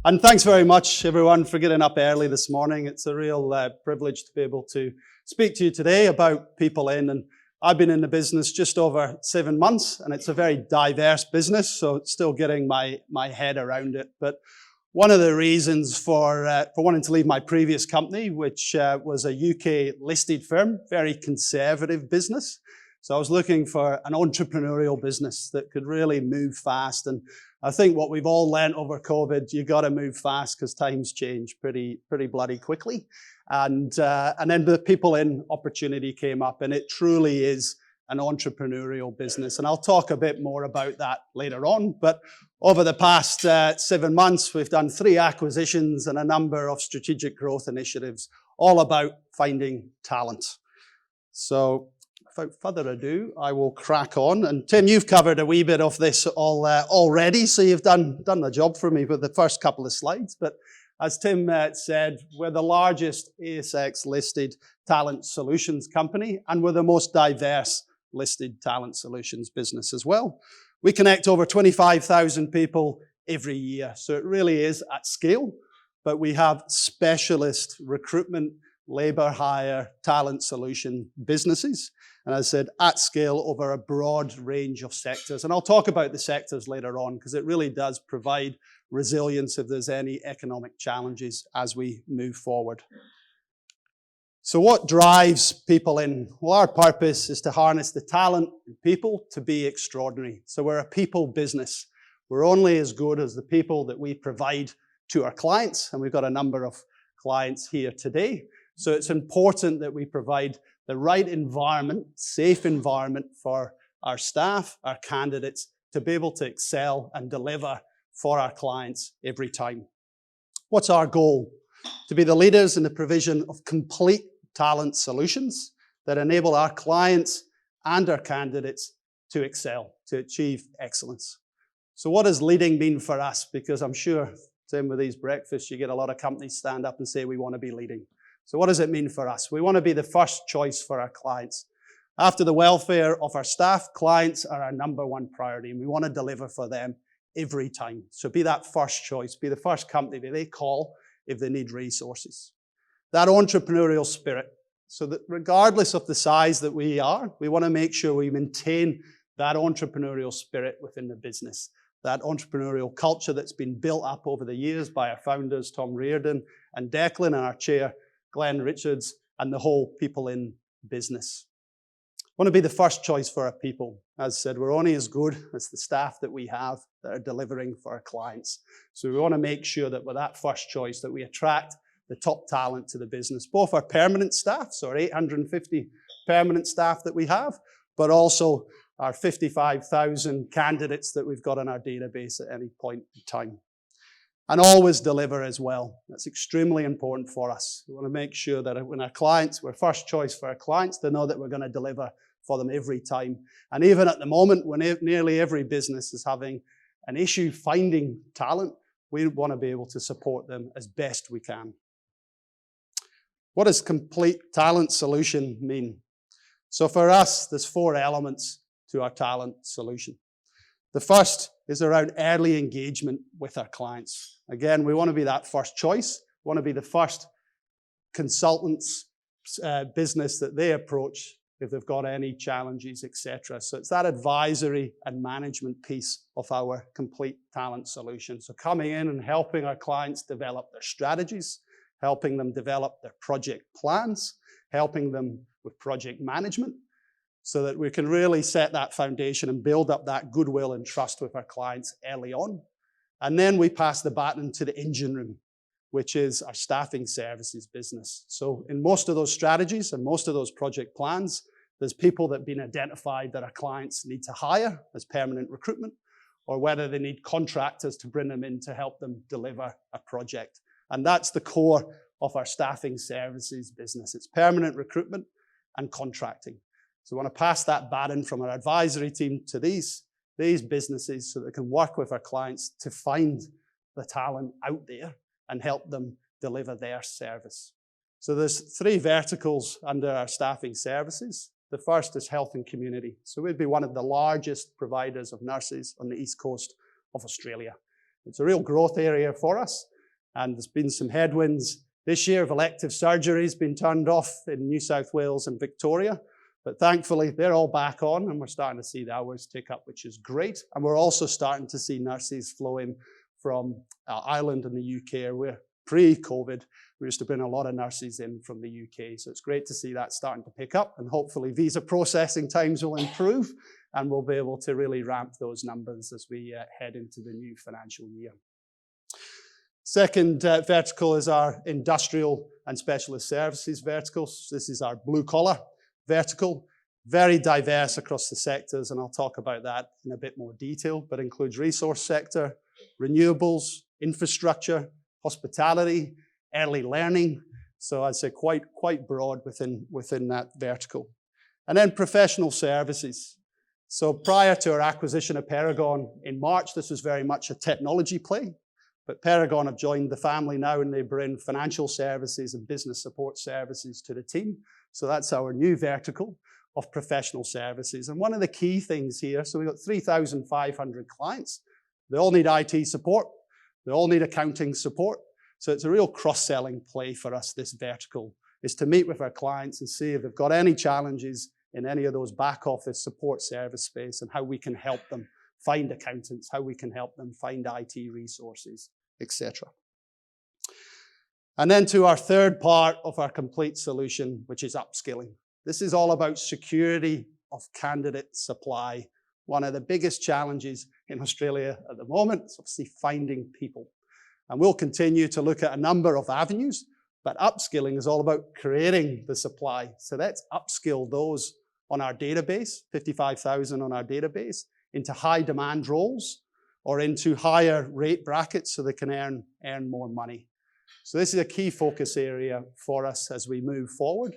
And thanks very much, everyone, for getting up early this morning. It's a real privilege to be able to speak to you today about PeopleIN. And I've been in the business just over 7 months, and it's a very diverse business, so it's still getting my head around it. But one of the reasons for wanting to leave my previous company, which was a UK-listed firm, very conservative business. So I was looking for an entrepreneurial business that could really move fast. And I think what we've all learned over COVID, you got to move fast because times change pretty bloody quickly. And then the PeopleIN opportunity came up, and it truly is an entrepreneurial business. And I'll talk a bit more about that later on. But over the past 7 months, we've done 3 acquisitions and a number of strategic growth initiatives, all about finding talent. So without further ado, I will crack on. And Tim, you've covered a wee bit of this already, so you've done the job for me with the first couple of slides. But as Tim said, we're the largest ASX-listed talent solutions company, and we're the most diverse listed talent solutions business as well. We connect over 25,000 people every year, so it really is at scale. But we have specialist recruitment, labor hire, talent solution businesses. And as I said, at scale over a broad range of sectors. And I'll talk about the sectors later on because it really does provide resilience if there's any economic challenges as we move forward. So what drives PeopleIN? Well, our purpose is to harness the talent in people to be extraordinary. So we're a people business. We're only as good as the people that we provide to our clients. And we've got a number of clients here today. So it's important that we provide the right environment, safe environment for our staff, our candidates, to be able to excel and deliver for our clients every time. What's our goal? To be the leaders in the provision of complete talent solutions that enable our clients and our candidates to excel, to achieve excellence. So what does leading mean for us? Because I'm sure, Tim, with these breakfasts, you get a lot of companies stand up and say, we want to be leading. So what does it mean for us? We want to be the first choice for our clients. After the welfare of our staff, clients are our #1 priority, and we want to deliver for them every time. So be that first choice, be the first company that they call if they need resources. That entrepreneurial spirit, so that regardless of the size that we are, we want to make sure we maintain that entrepreneurial spirit within the business, that entrepreneurial culture that's been built up over the years by our founders, Tom Reardon and Declan, and our chair, Glenn Richards, and the whole PeopleIN business. Want to be the first choice for our people. As I said, we're only as good as the staff that we have that are delivering for our clients. So we want to make sure that with that first choice that we attract the top talent to the business, both our permanent staff, so our 850 permanent staff that we have, but also our 55,000 candidates that we've got in our database at any point in time. And always deliver as well. That's extremely important for us. We want to make sure that when our clients, we're first choice for our clients, they know that we're going to deliver for them every time. And even at the moment, when nearly every business is having an issue finding talent, we want to be able to support them as best we can. What does complete talent solution mean? So for us, there's 4 elements to our talent solution. The first is around early engagement with our clients. Again, we want to be that first choice. We want to be the first consultants business that they approach if they've got any challenges, etc. So it's that advisory and management piece of our complete talent solution. So coming in and helping our clients develop their strategies, helping them develop their project plans, helping them with project management, so that we can really set that foundation and build up that goodwill and trust with our clients early on. And then we pass the baton to the engine room, which is our staffing services business. So in most of those strategies and most of those project plans, there's people that have been identified that our clients need to hire as permanent recruitment, or whether they need contractors to bring them in to help them deliver a project. And that's the core of our staffing services business. It's permanent recruitment and contracting. So we want to pass that baton from our advisory team to these businesses so that they can work with our clients to find the talent out there and help them deliver their service. So there's 3 verticals under our staffing services. The first is health and community. So we'd be one of the largest providers of nurses on the east coast of Australia. It's a real growth area for us. And there's been some headwinds this year of elective surgeries being turned off in New South Wales and Victoria. But thankfully, they're all back on, and we're starting to see the hours tick up, which is great. And we're also starting to see nurses flow in from Ireland and the UK, where pre-COVID, we used to bring a lot of nurses in from the UK. So it's great to see that starting to pick up, and hopefully visa processing times will improve, and we'll be able to really ramp those numbers as we head into the new financial year. Second vertical is our industrial and specialist services verticals. This is our blue collar vertical, very diverse across the sectors, and I'll talk about that in a bit more detail, but includes resource sector, renewables, infrastructure, hospitality, early learning. So I'd say quite broad within that vertical. And then professional services. So prior to our acquisition of Paragon in March, this was very much a technology play, but Paragon have joined the family now, and they bring financial services and business support services to the team. So that's our new vertical of professional services. And one of the key things here, so we've got 3,500 clients. They all need IT support. They all need accounting support. So it's a real cross-selling play for us, this vertical, is to meet with our clients and see if they've got any challenges in any of those back office support service space, and how we can help them find accountants, how we can help them find IT resources, etc. And then to our third part of our complete solution, which is upskilling. This is all about security of candidate supply. One of the biggest challenges in Australia at the moment is obviously finding people. And we'll continue to look at a number of avenues, but upskilling is all about creating the supply. So let's upskill those on our database, 55,000 on our database, into high demand roles or into higher rate brackets so they can earn more money. So this is a key focus area for us as we move forward.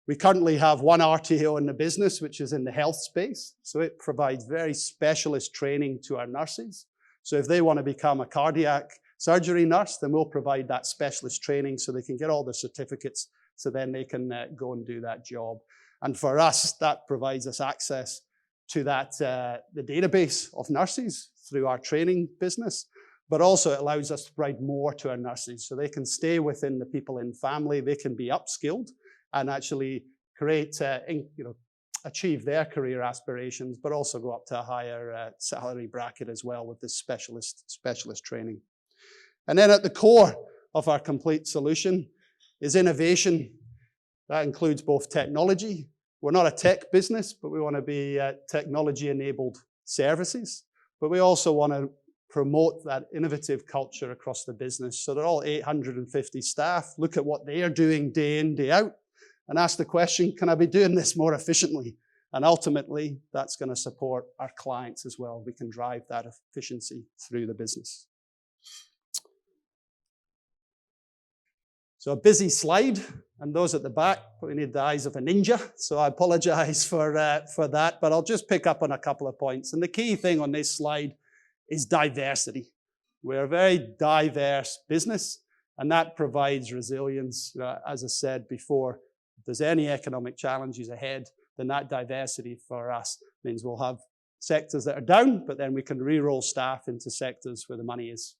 We currently have one RTO in the business, which is in the health space. So it provides very specialist training to our nurses. So if they want to become a cardiac surgery nurse, then we'll provide that specialist training so they can get all the certificates, so then they can go and do that job. And for us, that provides us access to that the database of nurses through our training business. But also it allows us to provide more to our nurses so they can stay within the PeopleIN family, they can be upskilled and actually create, achieve their career aspirations, but also go up to a higher salary bracket as well with this specialist training. And then at the core of our complete solution is innovation. That includes both technology. We're not a tech business, but we want to be technology-enabled services. But we also want to promote that innovative culture across the business. So they're all 850 staff. Look at what they are doing day in, day out, and ask the question, can I be doing this more efficiently? And ultimately, that's going to support our clients as well. We can drive that efficiency through the business. So a busy slide, and those at the back probably need the eyes of a ninja, so I apologize for that, but I'll just pick up on a couple of points. And the key thing on this slide is diversity. We're a very diverse business, and that provides resilience. As I said before, if there's any economic challenges ahead, then that diversity for us means we'll have sectors that are down, but then we can re-roll staff into sectors where the money is.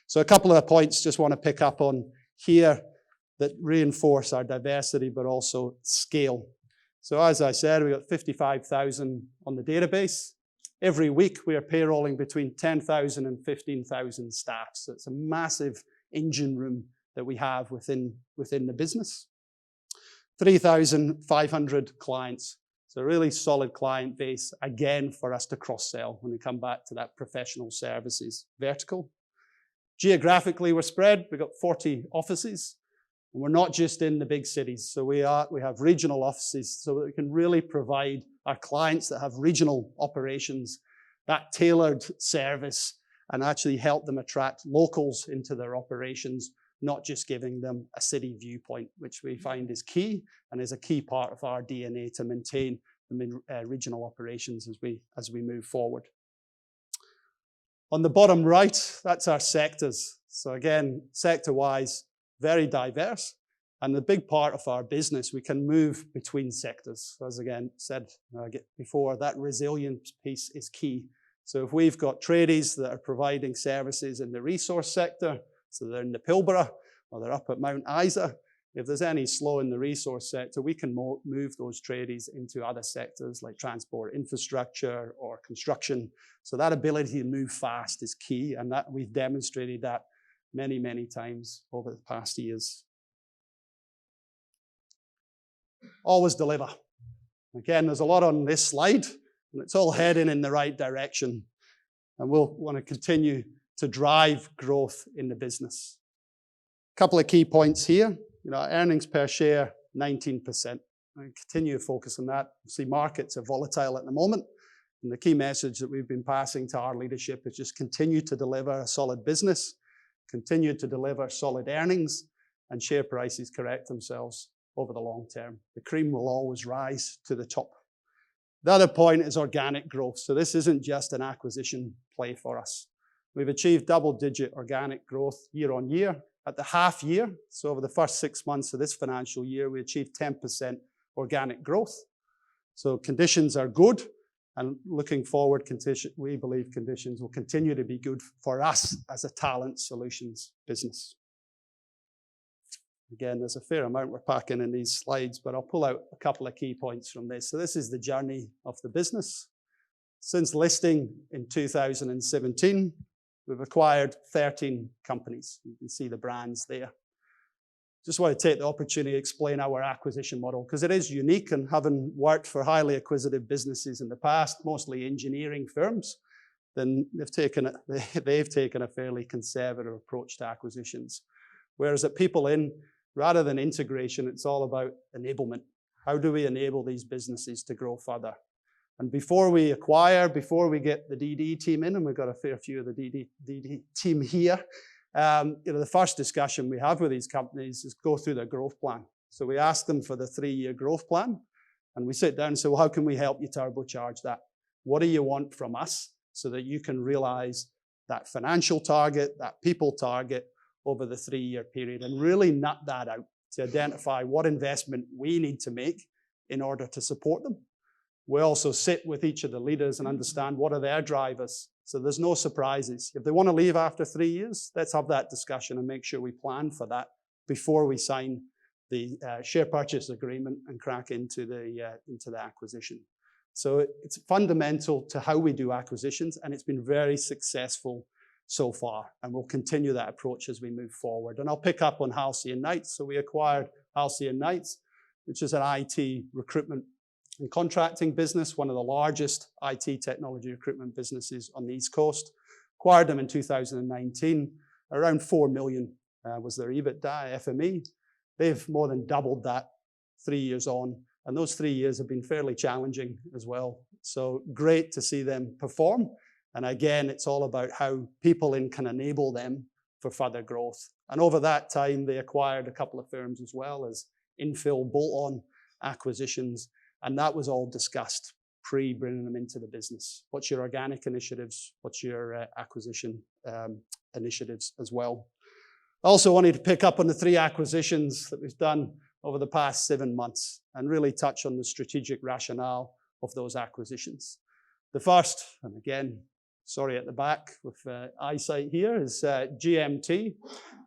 So a couple of points just want to pick up on here that reinforce our diversity, but also scale. So as I said, we've got 55,000 on the database. Every week, we are payrolling between 10,000 and 15,000 staff. So it's a massive engine room that we have within the business. 3,500 clients. So a really solid client base, again, for us to cross-sell when we come back to that professional services vertical. Geographically, we're spread. We've got 40 offices. And we're not just in the big cities. So we have regional offices so that we can really provide our clients that have regional operations that tailored service and actually help them attract locals into their operations, not just giving them a city viewpoint, which we find is key and is a key part of our DNA to maintain the regional operations as we move forward. On the bottom right, that's our sectors. So again, sector-wise, very diverse. And the big part of our business, we can move between sectors. As again said before, that resilience piece is key. So if we've got tradies that are providing services in the resource sector, So they're in the Pilbara or they're up at Mount Isa. If there's any slow in the resource sector, we can move those tradies into other sectors like transport, infrastructure, or construction. So that ability to move fast is key, and that we've demonstrated that many, many times over the past years. Always deliver. Again, there's a lot on this slide, and it's all heading in the right direction. And we'll want to continue to drive growth in the business. A couple of key points here. Earnings per share, 19%. I continue to focus on that. See, markets are volatile at the moment. And the key message that we've been passing to our leadership is just continue to deliver a solid business, continue to deliver solid earnings, and share prices correct themselves over the long term. The cream will always rise to the top. The other point is organic growth. So this isn't just an acquisition play for us. We've achieved double-digit organic growth year on year. At the half year, so over the first 6 months of this financial year, we achieved 10% organic growth. So conditions are good, and looking forward, we believe conditions will continue to be good for us as a talent solutions business. Again, there's a fair amount we're packing in these slides, but I'll pull out a couple of key points from this. So this is the journey of the business. Since listing in 2017, we've acquired 13 companies. You can see the brands there. Just want to take the opportunity to explain our acquisition model, because it is unique, and having worked for highly acquisitive businesses in the past, mostly engineering firms, then they've taken a fairly conservative approach to acquisitions. Whereas at PeopleIN, rather than integration, it's all about enablement. How do we enable these businesses to grow further? And before we get the DD team in, and we've got a fair few of the DD team here, the first discussion we have with these companies is go through their growth plan. So we ask them for the 3-year growth plan, and we sit down and say, well, how can we help you turbocharge that? What do you want from us so that you can realize that financial target, that people target over the 3-year period, and really nut that out to identify what investment we need to make in order to support them. We also sit with each of the leaders and understand what are their drivers. So there's no surprises. If they want to leave after 3 years, let's have that discussion and make sure we plan for that before we sign the share purchase agreement and crack into the acquisition. So it's fundamental to how we do acquisitions, and it's been very successful so far, and we'll continue that approach as we move forward. And I'll pick up on Halcyon Knights. So we acquired Halcyon Knights, which is an IT recruitment and contracting business, one of the largest IT technology recruitment businesses on the East Coast. Acquired them in 2019. Around 4 million was their EBITDA, FME. They've more than doubled that 3 years on, and those 3 years have been fairly challenging as well. So great to see them perform. And again, it's all about how PeopleIN can enable them for further growth. And over that time, they acquired a couple of firms as well as infill bolt-on acquisitions. And that was all discussed pre-bringing them into the business. What's your organic initiatives? What's your acquisition initiatives as well? I also wanted to pick up on the 3 acquisitions that we've done over the past 7 months and really touch on the strategic rationale of those acquisitions. The first, and again, sorry at the back with eyesight here, is GMT.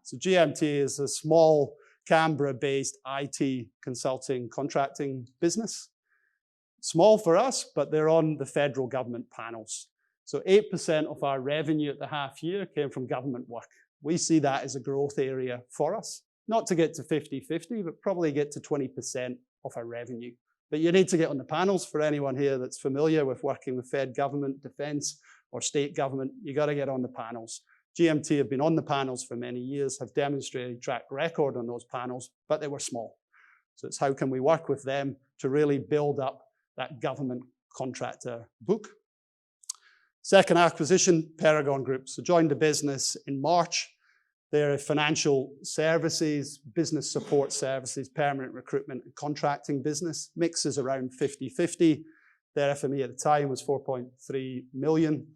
So GMT is a small Canberra-based IT consulting contracting business. Small for us, but they're on the federal government panels. So 8% of our revenue at the half year came from government work. We see that as a growth area for us, not to get to 50-50, but probably get to 20% of our revenue. But you need to get on the panels. For anyone here that's familiar with working with Fed government, defense, or state government, you got to get on the panels. GMT have been on the panels for many years, have demonstrated track record on those panels, but they were small. So it's how can we work with them to really build up that government contractor book. Second acquisition, Paragon Group. So joined the business in March. They're a financial services, business support services, permanent recruitment and contracting business. Mix is around 50-50. Their FME at the time was 4.3 million.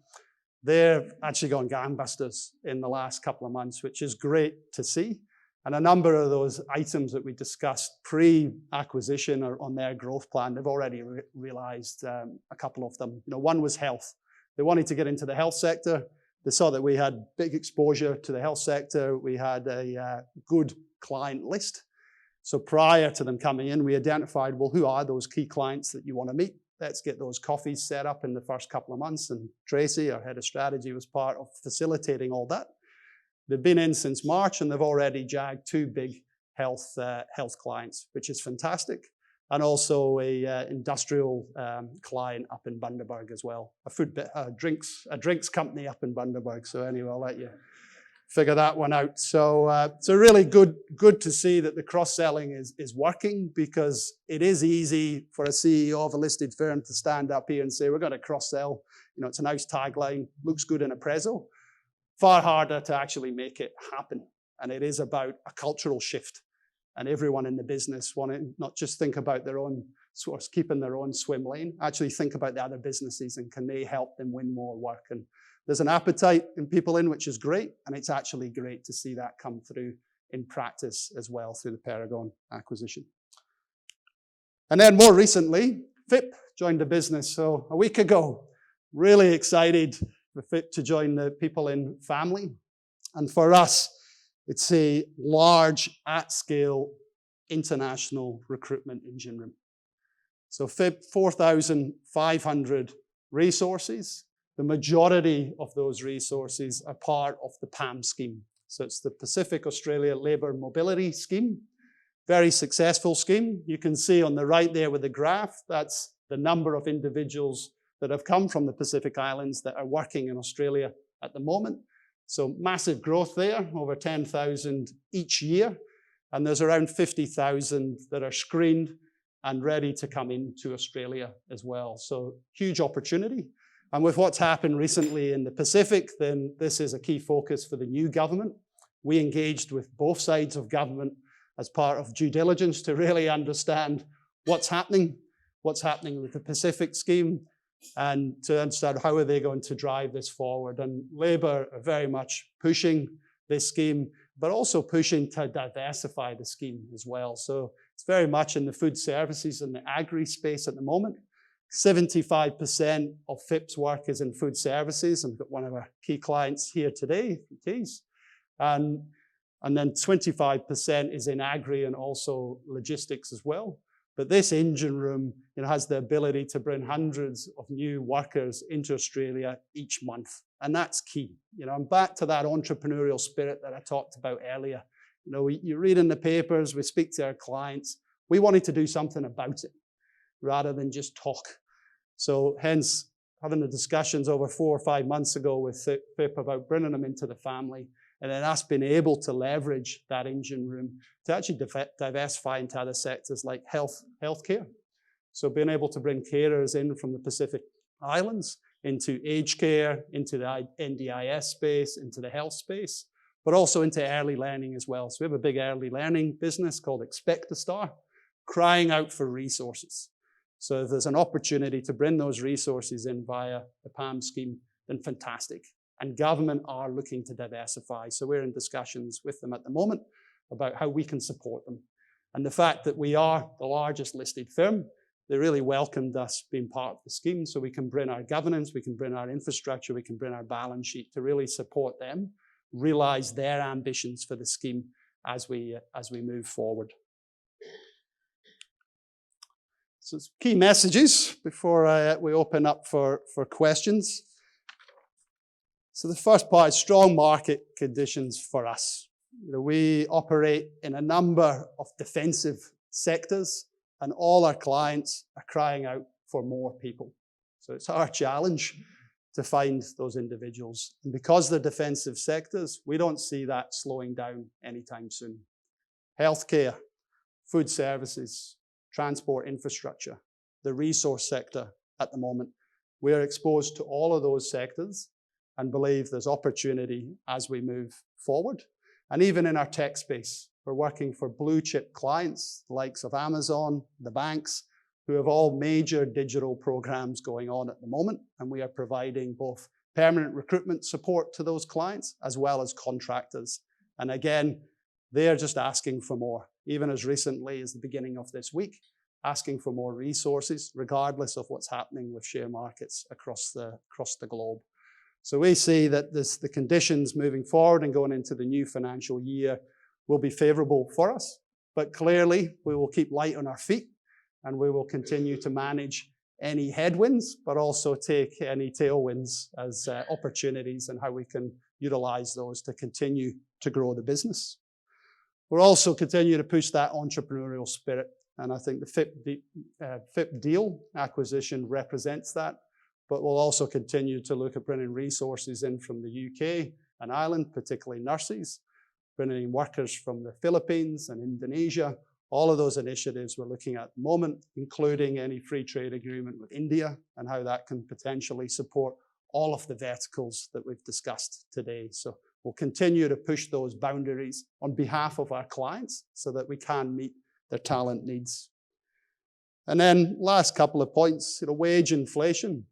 They've actually gone gangbusters in the last couple of months, which is great to see. And a number of those items that we discussed pre-acquisition are on their growth plan. They've already realized a couple of them. One was health. They wanted to get into the health sector. They saw that we had big exposure to the health sector. We had a good client list. So prior to them coming in, we identified, well, who are those key clients that you want to meet? Let's get those coffees set up in the first couple of months. And Tracy, our head of strategy, was part of facilitating all that. They've been in since March, and they've already jagged 2 big health clients, which is fantastic. And also a industrial client up in Bundaberg as well, a drinks company up in Bundaberg. So anyway, I'll let you figure that one out. So it's really good to see that the cross-selling is working, because it is easy for a CEO of a listed firm to stand up here and say, we're going to cross-sell. You know, it's a nice tagline, looks good in a prezzo. Far harder to actually make it happen. And it is about a cultural shift. And everyone in the business want to not just think about their own, sort of keeping their own swim lane, actually think about the other businesses and can they help them win more work. And there's an appetite in PeopleIN, which is great. And it's actually great to see that come through in practice as well through the Paragon acquisition. And then more recently, PHIPP joined the business. So a week ago, really excited for PHIPP to join the PeopleIN family. And for us, it's a large, at-scale, international recruitment engine room. So PHIPP, 4,500 resources. The majority of those resources are part of the PAM scheme. So it's the Pacific Australia Labour Mobility Scheme. Very successful scheme. You can see on the right there with the graph, that's the number of individuals that have come from the Pacific Islands that are working in Australia at the moment. So massive growth there, over 10,000 each year. And there's around 50,000 that are screened and ready to come into Australia as well. So huge opportunity. And with what's happened recently in the Pacific, then this is a key focus for the new government. We engaged with both sides of government as part of due diligence to really understand what's happening with the Pacific scheme, and to understand how are they going to drive this forward. And Labour are very much pushing this scheme, but also pushing to diversify the scheme as well. So it's very much in the food services and the agri space at the moment. 75% of PHIPP's work is in food services, and we've got one of our key clients here today, Keys. And then 25% is in agri and also logistics as well. But this engine room, has the ability to bring hundreds of new workers into Australia each month. And that's key. I'm back to that entrepreneurial spirit that I talked about earlier. You read in the papers, we speak to our clients. We wanted to do something about it rather than just talk. So hence, having the discussions over 4 or 5 months ago with PHIPP about bringing them into the family, and then us being able to leverage that engine room to actually diversify into other sectors like healthcare. So being able to bring carers in from the Pacific Islands into aged care, into the NDIS space, into the health space, but also into early learning as well. So we have a big early learning business called Expect a Star, crying out for resources. So if there's an opportunity to bring those resources in via the PAM scheme, then fantastic. And government are looking to diversify. So we're in discussions with them at the moment about how we can support them. And the fact that we are the largest listed firm, they really welcomed us being part of the scheme, so we can bring our governance, we can bring our infrastructure, we can bring our balance sheet to really support them, realize their ambitions for the scheme as we move forward. So it's key messages before we open up for questions. So the first part is strong market conditions for us. We operate in a number of defensive sectors, and all our clients are crying out for more people. So it's our challenge to find those individuals. And because they're defensive sectors, we don't see that slowing down anytime soon. Healthcare, food services, transport infrastructure, the resource sector at the moment. We're exposed to all of those sectors and believe there's opportunity as we move forward. And even in our tech space, we're working for blue chip clients, the likes of Amazon, the banks, who have all major digital programs going on at the moment. And we are providing both permanent recruitment support to those clients as well as contractors. And again, they are just asking for more, even as recently as the beginning of this week, asking for more resources, regardless of what's happening with share markets across the globe. So we see that the conditions moving forward and going into the new financial year will be favourable for us. But clearly, we will keep light on our feet and we will continue to manage any headwinds, but also take any tailwinds as opportunities and how we can utilise those to continue to grow the business. We'll also continue to push that entrepreneurial spirit. And I think the PHIPP deal acquisition represents that. But we'll also continue to look at bringing resources in from the UK and Ireland, particularly nurses, bringing in workers from the Philippines and Indonesia. All of those initiatives we're looking at the moment, including any free trade agreement with India and how that can potentially support all of the verticals that we've discussed today. So we'll continue to push those boundaries on behalf of our clients so that we can meet their talent needs. And then last couple of points, wage inflation.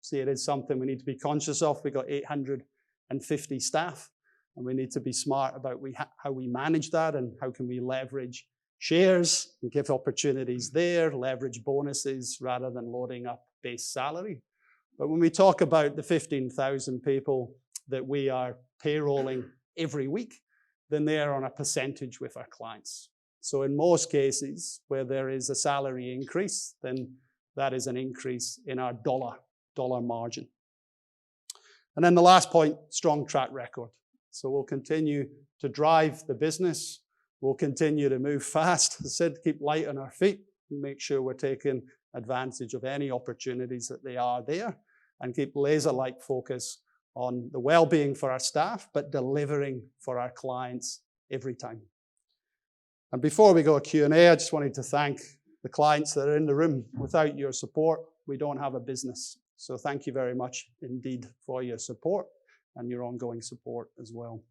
See, it is something we need to be conscious of. We've got 850 staff, and we need to be smart about how we manage that and how can we leverage shares and give opportunities there, leverage bonuses rather than loading up base salary. But when we talk about the 15,000 people that we are payrolling every week, then they are on a percentage with our clients. So in most cases where there is a salary increase, then that is an increase in our dollar margin. And then the last point, strong track record. So we'll continue to drive the business. We'll continue to move fast. As I said, keep light on our feet and make sure we're taking advantage of any opportunities that they are there and keep laser-like focus on the well-being for our staff, but delivering for our clients every time. And before we go to Q&A, I just wanted to thank the clients that are in the room. Without your support, we don't have a business. So thank you very much indeed for your support and your ongoing support as well.